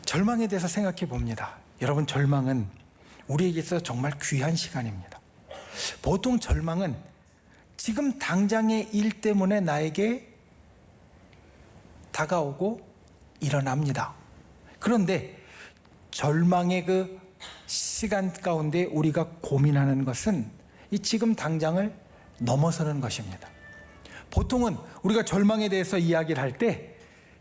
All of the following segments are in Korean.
절망에 대해서 생각해 봅니다. 여러분, 절망은 우리에게 있어서 정말 귀한 시간입니다. 보통 절망은 지금 당장의 일 때문에 나에게 다가오고 일어납니다. 그런데 절망의 그 시간 가운데 우리가 고민하는 것은 이 지금 당장을 넘어서는 것입니다. 보통은 우리가 절망에 대해서 이야기를 할 때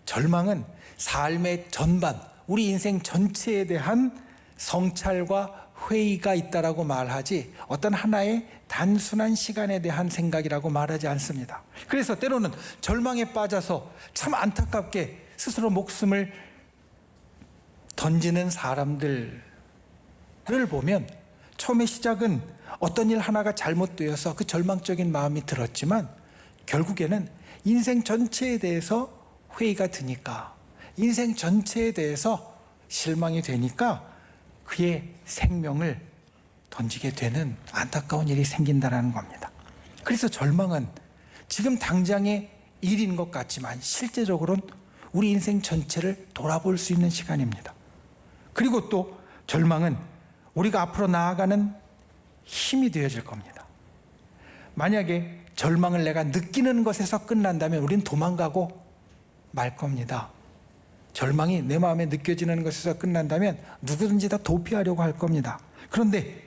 절망은 삶의 전반, 우리 인생 전체에 대한 성찰과 회의가 있다라고 말하지 어떤 하나의 단순한 시간에 대한 생각이라고 말하지 않습니다. 그래서 때로는 절망에 빠져서 참 안타깝게 스스로 목숨을 던지는 사람들을 보면 처음에 시작은 어떤 일 하나가 잘못되어서 그 절망적인 마음이 들었지만 결국에는 인생 전체에 대해서 회의가 드니까, 인생 전체에 대해서 실망이 되니까 그의 생명을 던지게 되는 안타까운 일이 생긴다는 겁니다. 그래서 절망은 지금 당장의 일인 것 같지만 실제적으로는 우리 인생 전체를 돌아볼 수 있는 시간입니다. 그리고 또 절망은 우리가 앞으로 나아가는 힘이 되어질 겁니다. 만약에 절망을 내가 느끼는 것에서 끝난다면 우린 도망가고 말 겁니다. 절망이 내 마음에 느껴지는 것에서 끝난다면 누구든지 다 도피하려고 할 겁니다. 그런데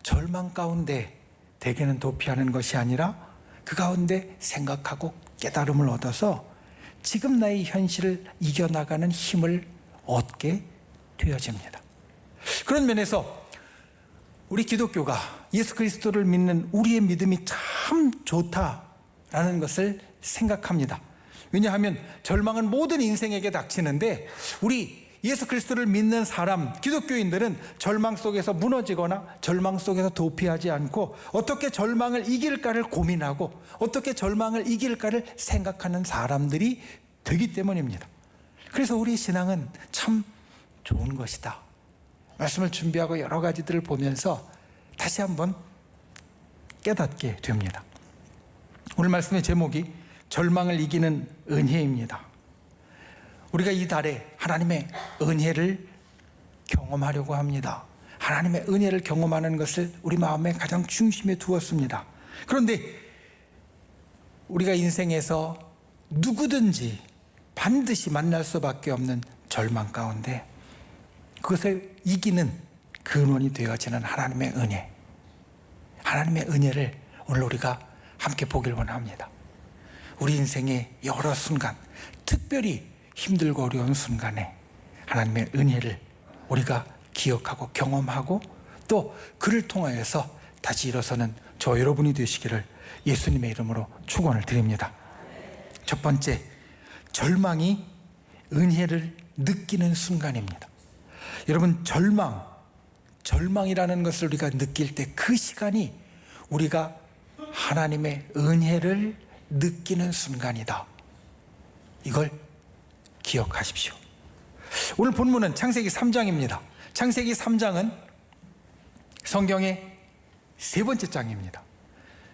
절망 가운데 대개는 도피하는 것이 아니라 그 가운데 생각하고 깨달음을 얻어서 지금 나의 현실을 이겨나가는 힘을 얻게 되어집니다. 그런 면에서 우리 기독교가 예수 그리스도를 믿는 우리의 믿음이 참 좋다라는 것을 생각합니다. 왜냐하면 절망은 모든 인생에게 닥치는데 우리 예수 그리스도를 믿는 사람, 기독교인들은 절망 속에서 무너지거나 절망 속에서 도피하지 않고 어떻게 절망을 이길까를 고민하고 어떻게 절망을 이길까를 생각하는 사람들이 되기 때문입니다. 그래서 우리 신앙은 참 좋은 것이다. 말씀을 준비하고 여러 가지들을 보면서 다시 한번 깨닫게 됩니다. 오늘 말씀의 제목이 절망을 이기는 은혜입니다. 우리가 이 달에 하나님의 은혜를 경험하려고 합니다. 하나님의 은혜를 경험하는 것을 우리 마음의 가장 중심에 두었습니다. 그런데 우리가 인생에서 누구든지 반드시 만날 수밖에 없는 절망 가운데 그것을 이기는 근원이 되어지는 하나님의 은혜, 하나님의 은혜를 오늘 우리가 함께 보길 원합니다. 우리 인생의 여러 순간, 특별히 힘들고 어려운 순간에 하나님의 은혜를 우리가 기억하고 경험하고 또 그를 통하여서 다시 일어서는 저 여러분이 되시기를 예수님의 이름으로 축원을 드립니다. 첫 번째, 절망이 은혜를 느끼는 순간입니다. 여러분, 절망이라는 것을 우리가 느낄 때 그 시간이 우리가 하나님의 은혜를 느끼는 순간이다. 이걸 기억하십시오. 오늘 본문은 창세기 3장입니다. 창세기 3장은 성경의 세 번째 장입니다.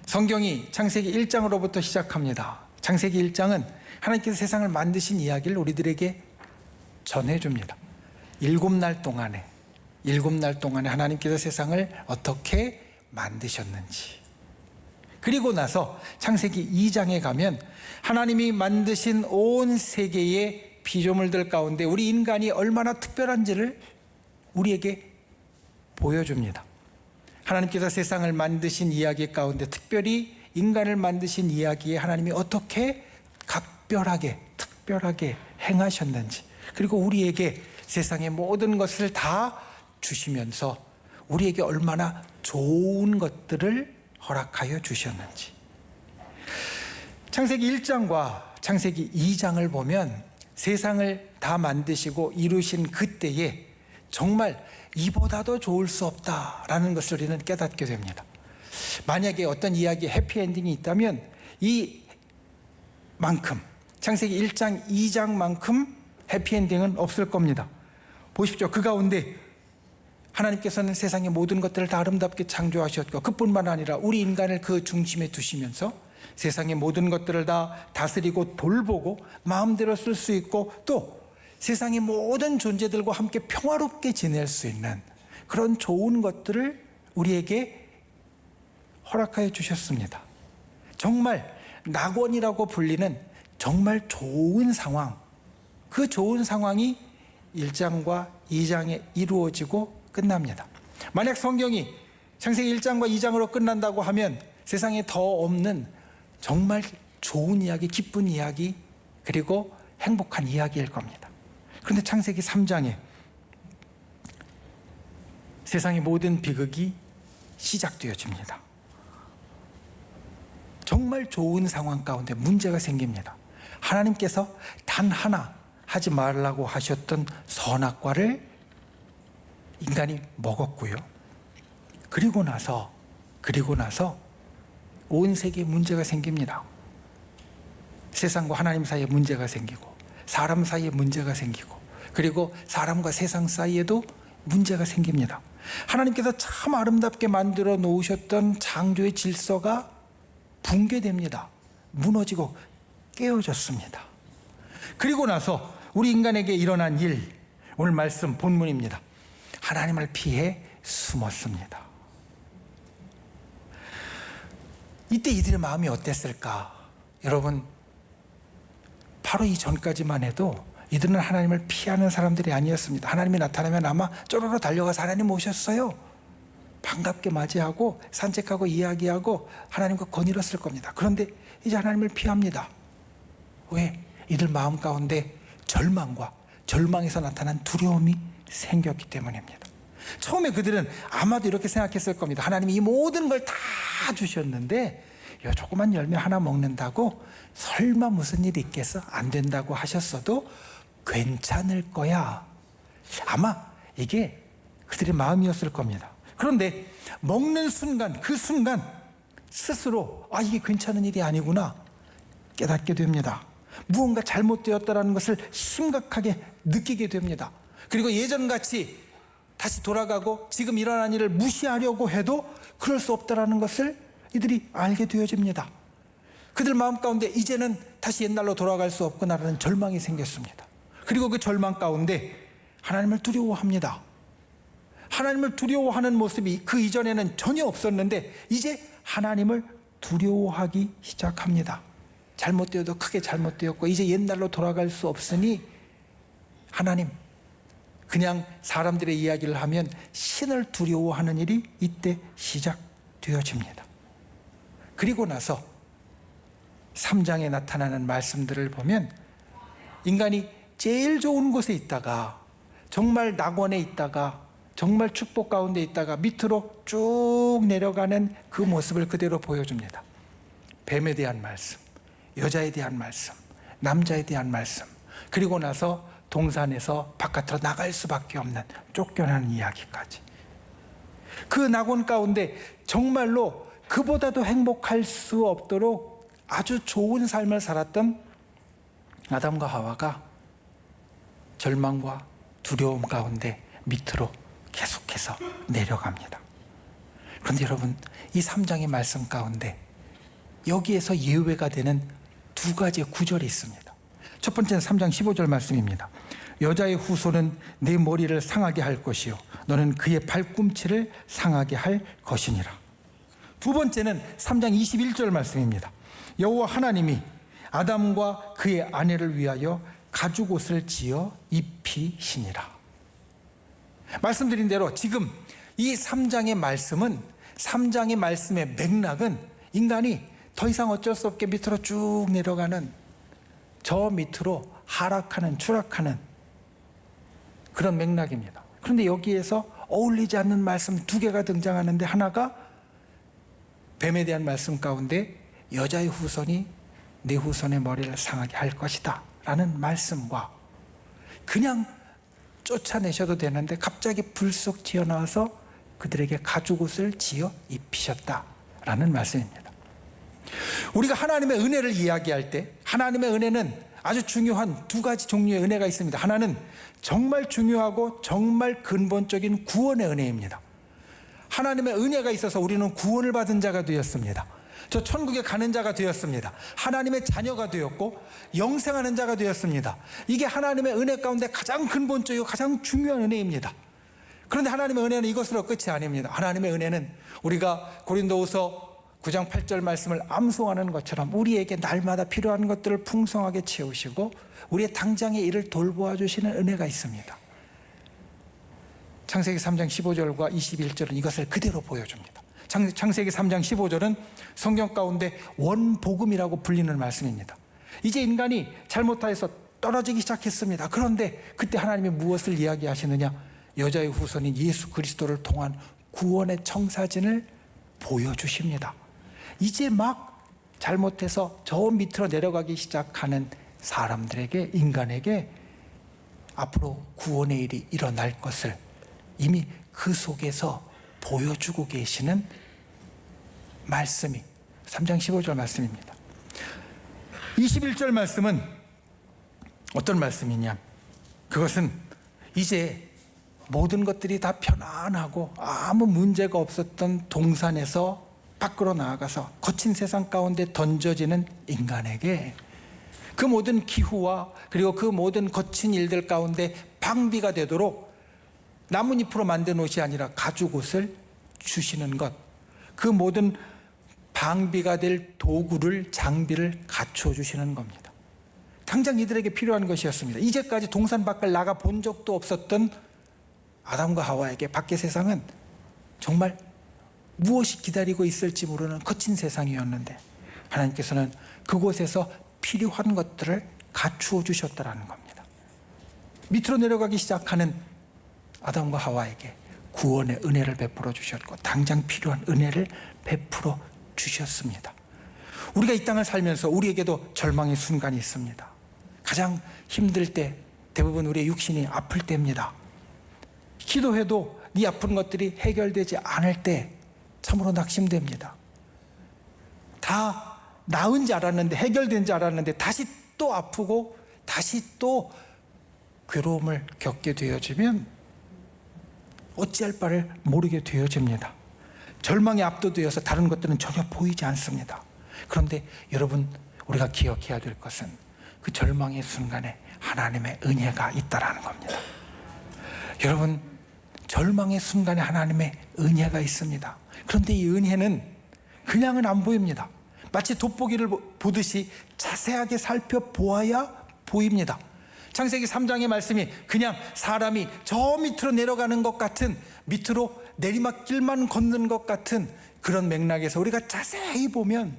성경이 창세기 1장으로부터 시작합니다. 창세기 1장은 하나님께서 세상을 만드신 이야기를 우리들에게 전해줍니다. 7날 동안에 하나님께서 세상을 어떻게 만드셨는지, 그리고 나서 창세기 2장에 가면 하나님이 만드신 온 세계의 피조물들 가운데 우리 인간이 얼마나 특별한지를 우리에게 보여줍니다. 하나님께서 세상을 만드신 이야기 가운데 특별히 인간을 만드신 이야기에 하나님이 어떻게 특별하게 행하셨는지, 그리고 우리에게 세상의 모든 것을 다 주시면서 우리에게 얼마나 좋은 것들을 허락하여 주셨는지. 창세기 1장과 창세기 2장을 보면 세상을 다 만드시고 이루신 그때에 정말 이보다도 좋을 수 없다라는 것을 우리는 깨닫게 됩니다. 만약에 어떤 이야기에 해피엔딩이 있다면 이만큼, 창세기 1장, 2장만큼 해피엔딩은 없을 겁니다. 보십시오. 그 가운데 하나님께서는 세상의 모든 것들을 다 아름답게 창조하셨고, 그뿐만 아니라 우리 인간을 그 중심에 두시면서 세상의 모든 것들을 다 다스리고 돌보고 마음대로 쓸 수 있고 또 세상의 모든 존재들과 함께 평화롭게 지낼 수 있는 그런 좋은 것들을 우리에게 허락하여 주셨습니다. 정말 낙원이라고 불리는 정말 좋은 상황, 그 좋은 상황이 1장과 2장에 이루어지고 끝납니다. 만약 성경이 창세기 1장과 2장으로 끝난다고 하면 세상에 더 없는 정말 좋은 이야기, 기쁜 이야기, 그리고 행복한 이야기일 겁니다. 그런데 창세기 3장에 세상의 모든 비극이 시작되어집니다. 정말 좋은 상황 가운데 문제가 생깁니다. 하나님께서 단 하나 하지 말라고 하셨던 선악과를 인간이 먹었고요. 그리고 나서 온 세계에 문제가 생깁니다. 세상과 하나님 사이에 문제가 생기고, 사람 사이에 문제가 생기고, 그리고 사람과 세상 사이에도 문제가 생깁니다. 하나님께서 참 아름답게 만들어 놓으셨던 창조의 질서가 붕괴됩니다. 무너지고 깨어졌습니다. 그리고 나서 우리 인간에게 일어난 일, 오늘 말씀 본문입니다. 하나님을 피해 숨었습니다. 이때 이들의 마음이 어땠을까? 여러분, 바로 이 전까지만 해도 이들은 하나님을 피하는 사람들이 아니었습니다. 하나님이 나타나면 아마 쪼르르 달려가서 하나님 오셨어요, 반갑게 맞이하고 산책하고 이야기하고 하나님과 거닐었을 겁니다. 그런데 이제 하나님을 피합니다. 왜? 이들 마음 가운데 절망에서 나타난 두려움이 생겼기 때문입니다. 처음에 그들은 아마도 이렇게 생각했을 겁니다. 하나님이 이 모든 걸 다 주셨는데 요 조그만 열매 하나 먹는다고 설마 무슨 일이 있겠어? 안 된다고 하셨어도 괜찮을 거야. 아마 이게 그들의 마음이었을 겁니다. 그런데 먹는 순간, 그 순간 스스로 이게 괜찮은 일이 아니구나 깨닫게 됩니다. 무언가 잘못되었다는 것을 심각하게 느끼게 됩니다. 그리고 예전같이 다시 돌아가고 지금 일어난 일을 무시하려고 해도 그럴 수 없다는 것을 이들이 알게 되어집니다. 그들 마음 가운데 이제는 다시 옛날로 돌아갈 수 없구나라는 절망이 생겼습니다. 그리고 그 절망 가운데 하나님을 두려워합니다. 하나님을 두려워하는 모습이 그 이전에는 전혀 없었는데 이제 하나님을 두려워하기 시작합니다. 잘못되어도 크게 잘못되었고 이제 옛날로 돌아갈 수 없으니 하나님, 그냥 사람들의 이야기를 하면 신을 두려워하는 일이 이때 시작되어집니다. 그리고 나서 3장에 나타나는 말씀들을 보면 인간이 제일 좋은 곳에 있다가, 정말 낙원에 있다가, 정말 축복 가운데 있다가 밑으로 쭉 내려가는 그 모습을 그대로 보여줍니다. 뱀에 대한 말씀, 여자에 대한 말씀, 남자에 대한 말씀, 그리고 나서 동산에서 바깥으로 나갈 수밖에 없는 쫓겨나는 이야기까지. 그 낙원 가운데 정말로 그보다도 행복할 수 없도록 아주 좋은 삶을 살았던 아담과 하와가 절망과 두려움 가운데 밑으로 계속해서 내려갑니다. 그런데 여러분, 이 3장의 말씀 가운데 여기에서 예외가 되는 두 가지의 구절이 있습니다. 첫 번째는 3장 15절 말씀입니다. 여자의 후손은 내 머리를 상하게 할 것이요 너는 그의 발꿈치를 상하게 할 것이니라. 두 번째는 3장 21절 말씀입니다. 여호와 하나님이 아담과 그의 아내를 위하여 가죽옷을 지어 입히시니라. 말씀드린 대로 지금 이 3장의 말씀은, 3장의 말씀의 맥락은 인간이 더 이상 어쩔 수 없게 밑으로 쭉 내려가는, 저 밑으로 하락하는, 추락하는 그런 맥락입니다. 그런데 여기에서 어울리지 않는 말씀 두 개가 등장하는데, 하나가 뱀에 대한 말씀 가운데 여자의 후손이 내 후손의 머리를 상하게 할 것이다 라는 말씀과, 그냥 쫓아내셔도 되는데 갑자기 불쑥 튀어나와서 그들에게 가죽옷을 지어 입히셨다라는 말씀입니다. 우리가 하나님의 은혜를 이야기할 때 하나님의 은혜는 아주 중요한 두 가지 종류의 은혜가 있습니다. 하나는 정말 중요하고 정말 근본적인 구원의 은혜입니다. 하나님의 은혜가 있어서 우리는 구원을 받은 자가 되었습니다. 저 천국에 가는 자가 되었습니다. 하나님의 자녀가 되었고 영생하는 자가 되었습니다. 이게 하나님의 은혜 가운데 가장 근본적이고 가장 중요한 은혜입니다. 그런데 하나님의 은혜는 이것으로 끝이 아닙니다. 하나님의 은혜는 우리가 고린도후서 9장 8절 말씀을 암송하는 것처럼 우리에게 날마다 필요한 것들을 풍성하게 채우시고 우리의 당장의 일을 돌보아 주시는 은혜가 있습니다. 창세기 3장 15절과 21절은 이것을 그대로 보여줍니다. 창세기 3장 15절은 성경 가운데 원복음이라고 불리는 말씀입니다. 이제 인간이 잘못하여서 떨어지기 시작했습니다. 그런데 그때 하나님이 무엇을 이야기하시느냐? 여자의 후손인 예수 그리스도를 통한 구원의 청사진을 보여주십니다. 이제 막 잘못해서 저 밑으로 내려가기 시작하는 사람들에게, 인간에게 앞으로 구원의 일이 일어날 것을 이미 그 속에서 보여주고 계시는 말씀이 3장 15절 말씀입니다. 21절 말씀은 어떤 말씀이냐? 그것은 이제 모든 것들이 다 편안하고 아무 문제가 없었던 동산에서 밖으로 나아가서 거친 세상 가운데 던져지는 인간에게 그 모든 기후와 그리고 그 모든 거친 일들 가운데 방비가 되도록 나뭇잎으로 만든 옷이 아니라 가죽 옷을 주시는 것, 그 모든 방비가 될 도구를, 장비를 갖추어 주시는 겁니다. 당장 이들에게 필요한 것이었습니다. 이제까지 동산 밖을 나가 본 적도 없었던 아담과 하와에게 밖의 세상은 정말 무엇이 기다리고 있을지 모르는 거친 세상이었는데 하나님께서는 그곳에서 필요한 것들을 갖추어 주셨다는 겁니다. 밑으로 내려가기 시작하는 아담과 하와에게 구원의 은혜를 베풀어 주셨고 당장 필요한 은혜를 베풀어 주셨습니다. 우리가 이 땅을 살면서 우리에게도 절망의 순간이 있습니다. 가장 힘들 때 대부분 우리의 육신이 아플 때입니다. 기도해도 네 아픈 것들이 해결되지 않을 때 참으로 낙심됩니다. 다 나은 줄 알았는데, 해결된 줄 알았는데 다시 또 아프고 다시 또 괴로움을 겪게 되어지면 어찌할 바를 모르게 되어집니다. 절망에 압도되어서 다른 것들은 전혀 보이지 않습니다. 그런데 여러분, 우리가 기억해야 될 것은 그 절망의 순간에 하나님의 은혜가 있다라는 겁니다. 여러분, 절망의 순간에 하나님의 은혜가 있습니다. 그런데 이 은혜는 그냥은 안 보입니다. 마치 돋보기를 보듯이 자세하게 살펴보아야 보입니다. 창세기 3장의 말씀이 그냥 사람이 저 밑으로 내려가는 것 같은, 밑으로 내리막길만 걷는 것 같은 그런 맥락에서 우리가 자세히 보면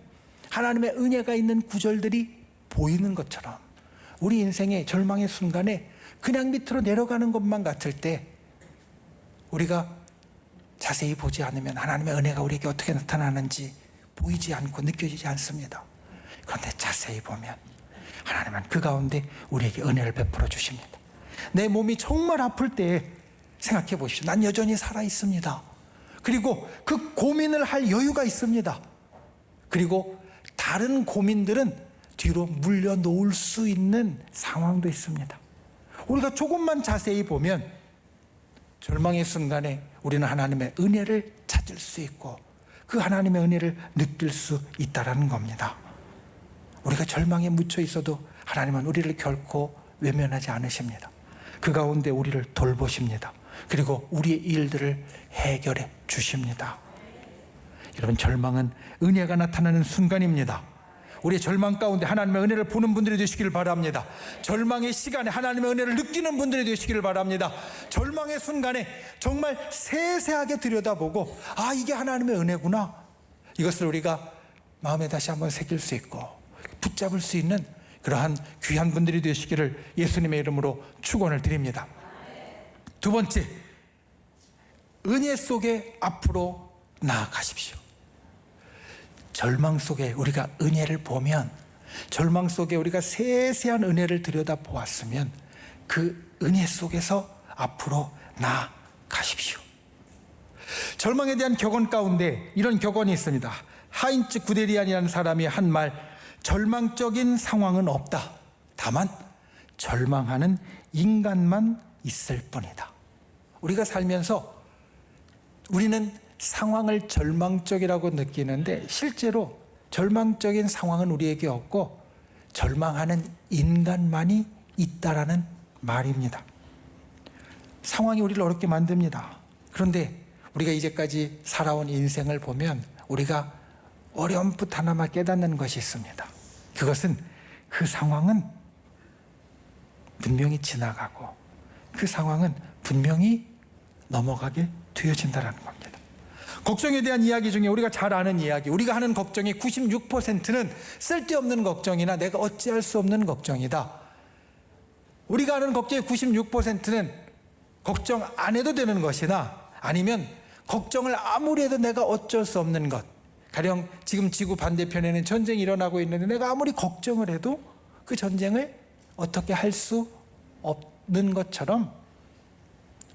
하나님의 은혜가 있는 구절들이 보이는 것처럼 우리 인생의 절망의 순간에 그냥 밑으로 내려가는 것만 같을 때 우리가 자세히 보지 않으면 하나님의 은혜가 우리에게 어떻게 나타나는지 보이지 않고 느껴지지 않습니다. 그런데 자세히 보면 하나님은 그 가운데 우리에게 은혜를 베풀어 주십니다. 내 몸이 정말 아플 때 생각해 보십시오. 난 여전히 살아 있습니다. 그리고 그 고민을 할 여유가 있습니다. 그리고 다른 고민들은 뒤로 물려놓을 수 있는 상황도 있습니다. 우리가 조금만 자세히 보면 절망의 순간에 우리는 하나님의 은혜를 찾을 수 있고 그 하나님의 은혜를 느낄 수 있다는 겁니다. 우리가 절망에 묻혀 있어도 하나님은 우리를 결코 외면하지 않으십니다. 그 가운데 우리를 돌보십니다. 그리고 우리의 일들을 해결해 주십니다. 여러분, 절망은 은혜가 나타나는 순간입니다. 우리의 절망 가운데 하나님의 은혜를 보는 분들이 되시기를 바랍니다. 절망의 시간에 하나님의 은혜를 느끼는 분들이 되시기를 바랍니다. 절망의 순간에 정말 세세하게 들여다보고 아, 이게 하나님의 은혜구나, 이것을 우리가 마음에 다시 한번 새길 수 있고 붙잡을 수 있는 그러한 귀한 분들이 되시기를 예수님의 이름으로 축원을 드립니다. 두 번째, 은혜 속에 앞으로 나아가십시오. 절망 속에 우리가 은혜를 보면, 절망 속에 우리가 세세한 은혜를 들여다보았으면 그 은혜 속에서 앞으로 나아가십시오. 절망에 대한 격언 가운데 이런 격언이 있습니다. 하인츠 구데리안이라는 사람이 한 말, 절망적인 상황은 없다. 다만 절망하는 인간만 있을 뿐이다. 우리가 살면서 우리는 상황을 절망적이라고 느끼는데 실제로 절망적인 상황은 우리에게 없고 절망하는 인간만이 있다라는 말입니다. 상황이 우리를 어렵게 만듭니다. 그런데 우리가 이제까지 살아온 인생을 보면 우리가 어렴풋 하나만 깨닫는 것이 있습니다. 그것은 그 상황은 분명히 지나가고 그 상황은 분명히 넘어가게 되어진다는 겁니다. 걱정에 대한 이야기 중에 우리가 잘 아는 이야기, 우리가 하는 걱정의 96%는 쓸데없는 걱정이나 내가 어찌할 수 없는 걱정이다. 우리가 하는 걱정의 96%는 걱정 안 해도 되는 것이나 아니면 걱정을 아무리 해도 내가 어쩔 수 없는 것. 가령 지금 지구 반대편에는 전쟁이 일어나고 있는데 내가 아무리 걱정을 해도 그 전쟁을 어떻게 할 수 없는 것처럼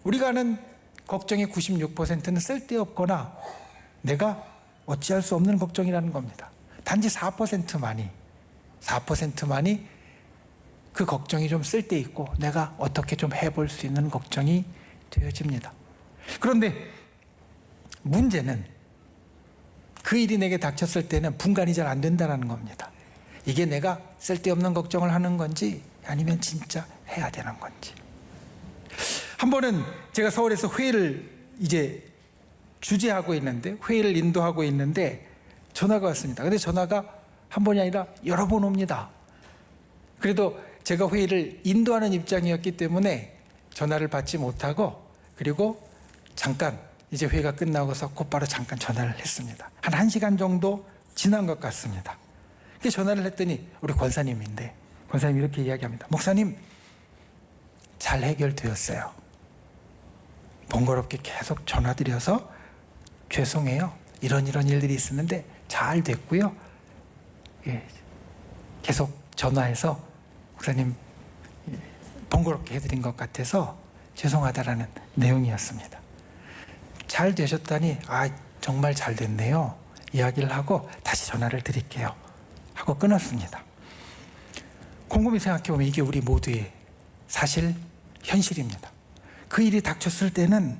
우리가 하는 걱정의 96%는 쓸데없거나 내가 어찌할 수 없는 걱정이라는 겁니다. 단지 4%만이 그 걱정이 좀 쓸데있고 내가 어떻게 좀 해볼 수 있는 걱정이 되어집니다. 그런데 문제는 그 일이 내게 닥쳤을 때는 분간이 잘 안 된다는 겁니다. 이게 내가 쓸데없는 걱정을 하는 건지 아니면 진짜 해야 되는 건지. 한 번은 제가 서울에서 회의를 이제 주재하고 있는데 회의를 인도하고 있는데 전화가 왔습니다. 근데 전화가 한 번이 아니라 여러 번 옵니다. 그래도 제가 회의를 인도하는 입장이었기 때문에 전화를 받지 못하고 그리고 잠깐 이제 회의가 끝나고서 곧바로 잠깐 전화를 했습니다. 한 1시간 정도 지난 것 같습니다. 전화를 했더니 우리 권사님인데 권사님이 이렇게 이야기합니다. 목사님, 잘 해결되었어요. 번거롭게 계속 전화드려서 죄송해요. 이런 일들이 있었는데 잘 됐고요. 예, 계속 전화해서 목사님 번거롭게 해드린 것 같아서 죄송하다라는 내용이었습니다. 잘 되셨다니 정말 잘 됐네요. 이야기를 하고 다시 전화를 드릴게요 하고 끊었습니다. 곰곰이 생각해보면 이게 우리 모두의 사실 현실입니다. 그 일이 닥쳤을 때는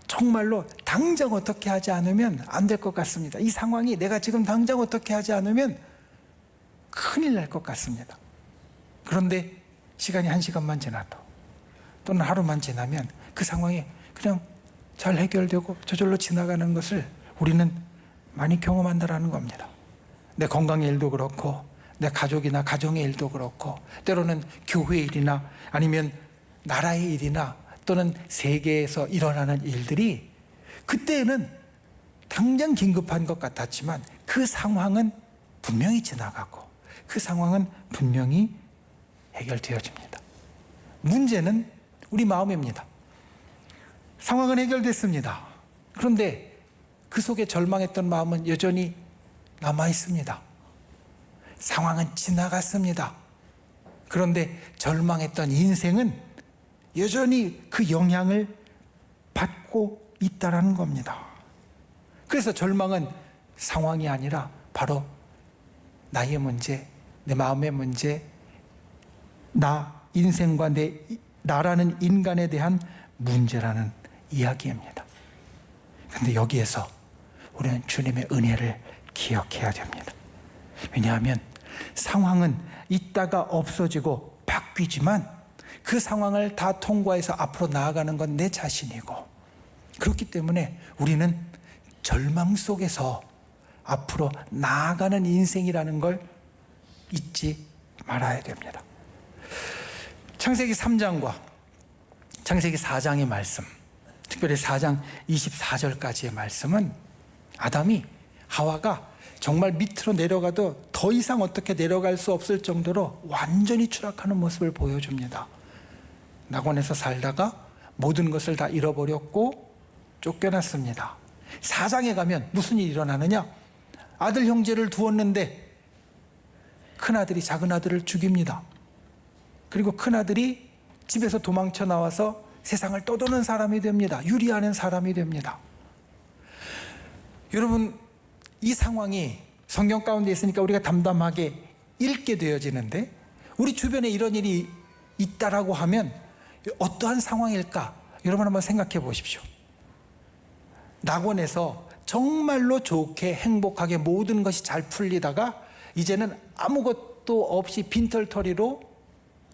정말로 당장 어떻게 하지 않으면 안 될 것 같습니다. 이 상황이 내가 지금 당장 어떻게 하지 않으면 큰일 날 것 같습니다. 그런데 시간이 1시간만 지나도 또는 하루만 지나면 그 상황이 그냥 잘 해결되고 저절로 지나가는 것을 우리는 많이 경험한다는 겁니다. 내 건강의 일도 그렇고 내 가족이나 가정의 일도 그렇고 때로는 교회의 일이나 아니면 나라의 일이나 또는 세계에서 일어나는 일들이 그때는 당장 긴급한 것 같았지만 그 상황은 분명히 지나가고 그 상황은 분명히 해결되어집니다. 문제는 우리 마음입니다. 상황은 해결됐습니다. 그런데 그 속에 절망했던 마음은 여전히 남아 있습니다. 상황은 지나갔습니다. 그런데 절망했던 인생은 여전히 그 영향을 받고 있다는 겁니다. 그래서 절망은 상황이 아니라 바로 나의 문제, 내 마음의 문제, 나 인생과 나라는 인간에 대한 문제라는 이야기입니다. 그런데 여기에서 우리는 주님의 은혜를 기억해야 됩니다. 왜냐하면 상황은 있다가 없어지고 바뀌지만 그 상황을 다 통과해서 앞으로 나아가는 건 내 자신이고 그렇기 때문에 우리는 절망 속에서 앞으로 나아가는 인생이라는 걸 잊지 말아야 됩니다. 창세기 3장과 창세기 4장의 말씀, 특별히 4장 24절까지의 말씀은 아담이 하와가 정말 밑으로 내려가도 더 이상 어떻게 내려갈 수 없을 정도로 완전히 추락하는 모습을 보여줍니다. 낙원에서 살다가 모든 것을 다 잃어버렸고 쫓겨났습니다. 4장에 가면 무슨 일이 일어나느냐? 아들 형제를 두었는데 큰아들이 작은아들을 죽입니다. 그리고 큰아들이 집에서 도망쳐 나와서 세상을 떠도는 사람이 됩니다. 유리하는 사람이 됩니다. 여러분, 이 상황이 성경 가운데 있으니까 우리가 담담하게 읽게 되어지는데 우리 주변에 이런 일이 있다라고 하면 어떠한 상황일까? 여러분 한번 생각해 보십시오. 낙원에서 정말로 좋게 행복하게 모든 것이 잘 풀리다가 이제는 아무것도 없이 빈털터리로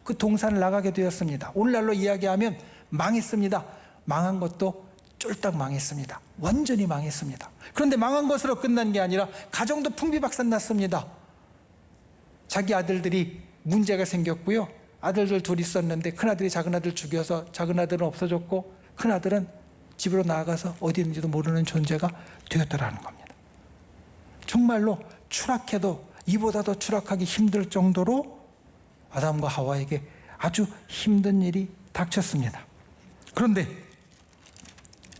그 동산을 나가게 되었습니다. 오늘날로 이야기하면 망했습니다. 망한 것도 쫄딱 망했습니다. 완전히 망했습니다. 그런데 망한 것으로 끝난 게 아니라 가정도 풍비박산 났습니다. 자기 아들들이 문제가 생겼고요. 아들들 둘 있었는데 큰아들이 작은아들 죽여서 작은아들은 없어졌고 큰아들은 집으로 나아가서 어디 있는지도 모르는 존재가 되었더라는 겁니다. 정말로 추락해도 이보다 더 추락하기 힘들 정도로 아담과 하와에게 아주 힘든 일이 닥쳤습니다. 그런데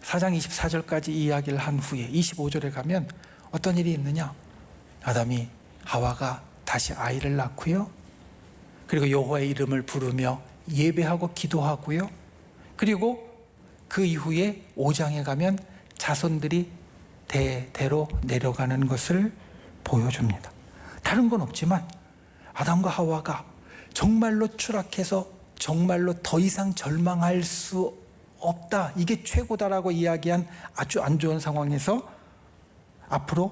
4장 24절까지 이야기를 한 후에 25절에 가면 어떤 일이 있느냐? 아담이 하와가 다시 아이를 낳고요. 그리고 여호와의 이름을 부르며 예배하고 기도하고요. 그리고 그 이후에 5장에 가면 자손들이 대대로 내려가는 것을 보여줍니다. 다른 건 없지만 아담과 하와가 정말로 추락해서 정말로 더 이상 절망할 수 없다, 이게 최고다라고 이야기한 아주 안 좋은 상황에서 앞으로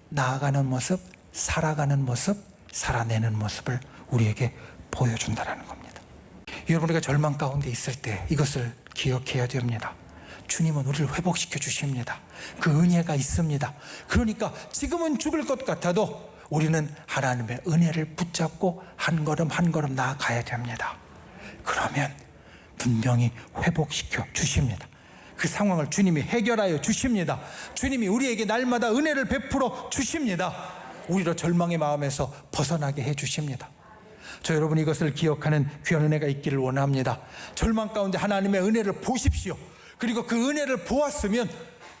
나아가는 모습, 살아가는 모습, 살아내는 모습을 우리에게 보여준다는 겁니다. 여러분, 우리가 절망 가운데 있을 때 이것을 기억해야 됩니다. 주님은 우리를 회복시켜 주십니다. 그 은혜가 있습니다. 그러니까 지금은 죽을 것 같아도 우리는 하나님의 은혜를 붙잡고 한 걸음 한 걸음 나아가야 됩니다. 그러면 분명히 회복시켜 주십니다. 그 상황을 주님이 해결하여 주십니다. 주님이 우리에게 날마다 은혜를 베풀어 주십니다. 우리로 절망의 마음에서 벗어나게 해 주십니다. 저 여러분, 이것을 기억하는 귀한 은혜가 있기를 원합니다. 절망 가운데 하나님의 은혜를 보십시오. 그리고 그 은혜를 보았으면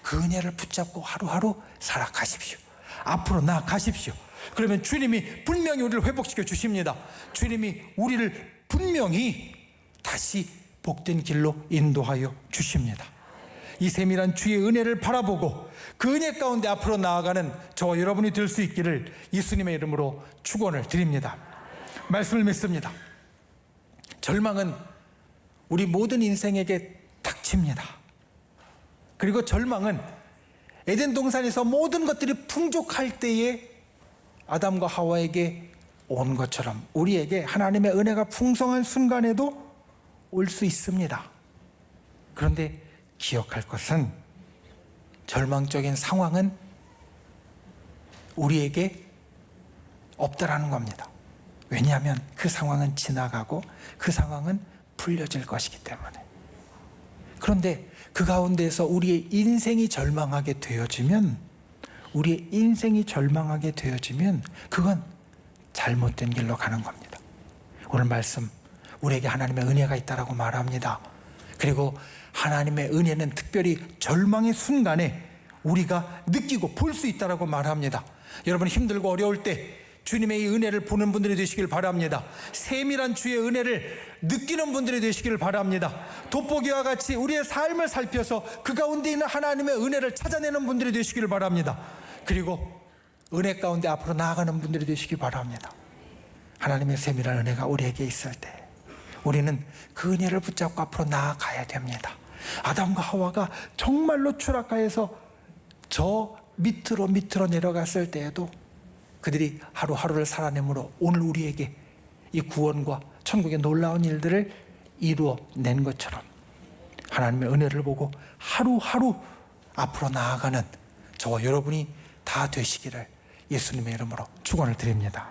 그 은혜를 붙잡고 하루하루 살아가십시오. 앞으로 나아가십시오. 그러면 주님이 분명히 우리를 회복시켜 주십니다. 주님이 우리를 분명히 다시 복된 길로 인도하여 주십니다. 이 세밀한 주의 은혜를 바라보고 그 은혜 가운데 앞으로 나아가는 저와 여러분이 될 수 있기를 예수님의 이름으로 축원을 드립니다. 말씀을 믿습니다. 절망은 우리 모든 인생에게 닥칩니다. 그리고 절망은 에덴 동산에서 모든 것들이 풍족할 때에 아담과 하와에게 온 것처럼 우리에게 하나님의 은혜가 풍성한 순간에도 올 수 있습니다. 그런데 기억할 것은 절망적인 상황은 우리에게 없다라는 겁니다. 왜냐하면 그 상황은 지나가고 그 상황은 풀려질 것이기 때문에. 그런데 그 가운데서 우리의 인생이 절망하게 되어지면 그건 잘못된 길로 가는 겁니다. 오늘 말씀, 우리에게 하나님의 은혜가 있다라고 말합니다. 그리고 하나님의 은혜는 특별히 절망의 순간에 우리가 느끼고 볼 수 있다라고 말합니다. 여러분, 힘들고 어려울 때 주님의 이 은혜를 보는 분들이 되시길 바랍니다. 세밀한 주의 은혜를 느끼는 분들이 되시길 바랍니다. 돋보기와 같이 우리의 삶을 살펴서 그 가운데 있는 하나님의 은혜를 찾아내는 분들이 되시길 바랍니다. 그리고 은혜 가운데 앞으로 나아가는 분들이 되시길 바랍니다. 하나님의 세밀한 은혜가 우리에게 있을 때 우리는 그 은혜를 붙잡고 앞으로 나아가야 됩니다. 아담과 하와가 정말로 추락하여서 저 밑으로 내려갔을 때에도 그들이 하루하루를 살아내므로 오늘 우리에게 이 구원과 천국의 놀라운 일들을 이루어낸 것처럼 하나님의 은혜를 보고 하루하루 앞으로 나아가는 저와 여러분이 다 되시기를 예수님의 이름으로 축원을 드립니다.